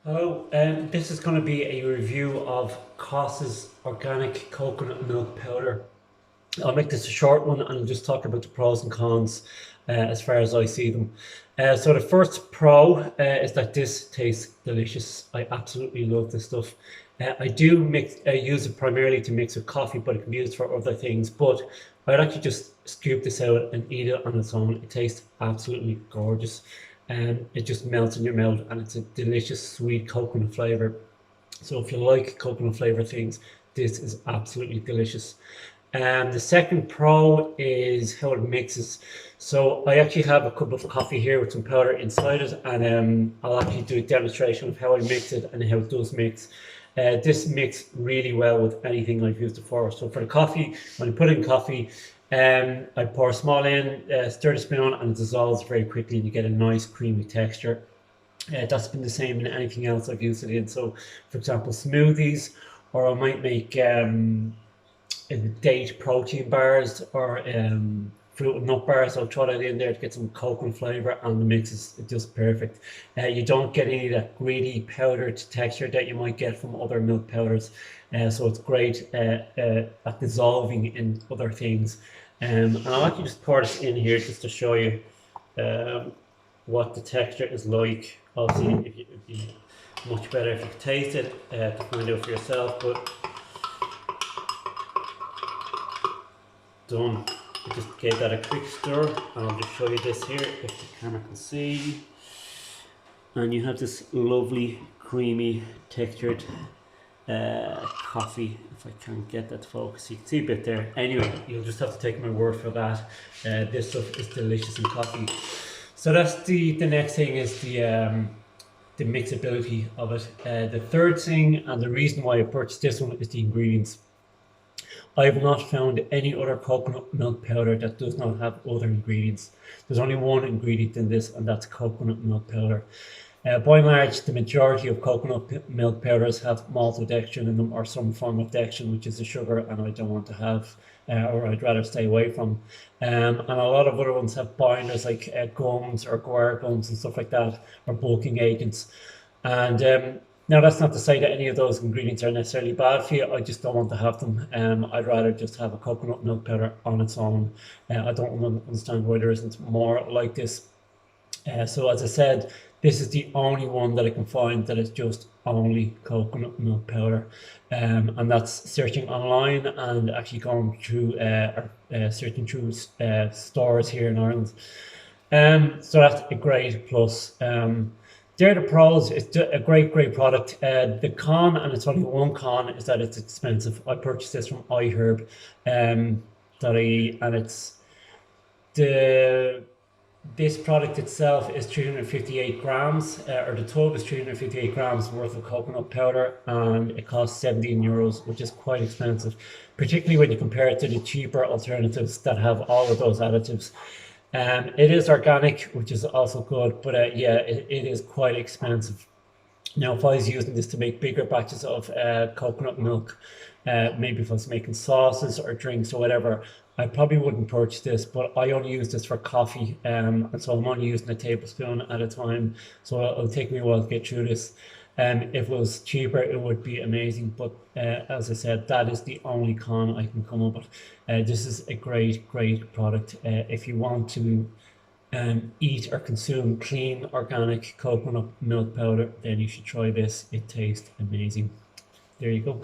Hello, this is going to be a review of Cos's organic coconut milk powder. I'll make this a short one and I'll just talk about the pros and cons as far as I see them. So the first pro is that this tastes delicious. I absolutely love this stuff. I do use it primarily to mix with coffee, but it can be used for other things. But I'd actually just scoop this out and eat it on its own. It tastes absolutely gorgeous, and it just melts in your mouth, and it's a delicious sweet coconut flavor. So if you like coconut flavor things, this is absolutely delicious. The second pro is how it mixes. So I actually have a cup of coffee here with some powder inside it, and I'll actually do a demonstration of how I mix it and how it does mix. This mix really well with anything I've used it for. So for the coffee, when I put in coffee, I pour a small in, stir the spoon, and it dissolves very quickly, and you get a nice creamy texture. That's been the same in anything else I've used it in. So, for example, smoothies, or I might make date protein bars or fruit and nut bars. I'll throw that in there to get some coconut flavor, and the mix is just perfect. You don't get any of that greedy powdered texture that you might get from other milk powders. So it's great at dissolving in other things. And I'll actually just pour this in here just to show you um, what the texture is like. Obviously, it'd be much better if you could taste it to find out for yourself. But done. I just gave that a quick stir, and I'll just show you this here if the camera can see. And you have this lovely, creamy, textured coffee. If I can't get that to focus, you can see a bit there. Anyway, you'll just have to take my word for that. This stuff is delicious in coffee. So that's the next thing is the mixability of it. The third thing, and the reason why I purchased this one, is the ingredients. I have not found any other coconut milk powder that does not have other ingredients. There's only one ingredient in this, and that's coconut milk powder. By and large, the majority of coconut milk powders have maltodextrin in them, or some form of dextrin, which is a sugar, and I don't want to have, or I'd rather stay away from. And a lot of other ones have binders like gums or guar gums and stuff like that, or bulking agents. And now that's not to say that any of those ingredients are necessarily bad for you. I just don't want to have them. I'd rather just have a coconut milk powder on its own. I don't understand why there isn't more like this. So as I said, this is the only one that I can find that is just only coconut milk powder. And that's searching online and actually going through searching through stores here in Ireland. So that's a great plus. They're the pros. It's a great product. The con, and it's only one con, is that it's expensive. I purchased this from iHerb, and it's the this product itself is 358 grams, or the tub is 358 grams worth of coconut powder, and it costs 17 euros, which is quite expensive, particularly when you compare it to the cheaper alternatives that have all of those additives. It is organic, which is also good, but yeah, it is quite expensive. Now, if I was using this to make bigger batches of coconut milk, maybe if I was making sauces or drinks or whatever, I probably wouldn't purchase this, but I only use this for coffee, and so I'm only using a tablespoon at a time, so it'll take me a while to get through this. If it was cheaper, it would be amazing, but as I said, that is the only con I can come up with. This is a great product. If you want to eat or consume clean organic coconut milk powder, then you should try this. It tastes amazing. There you go.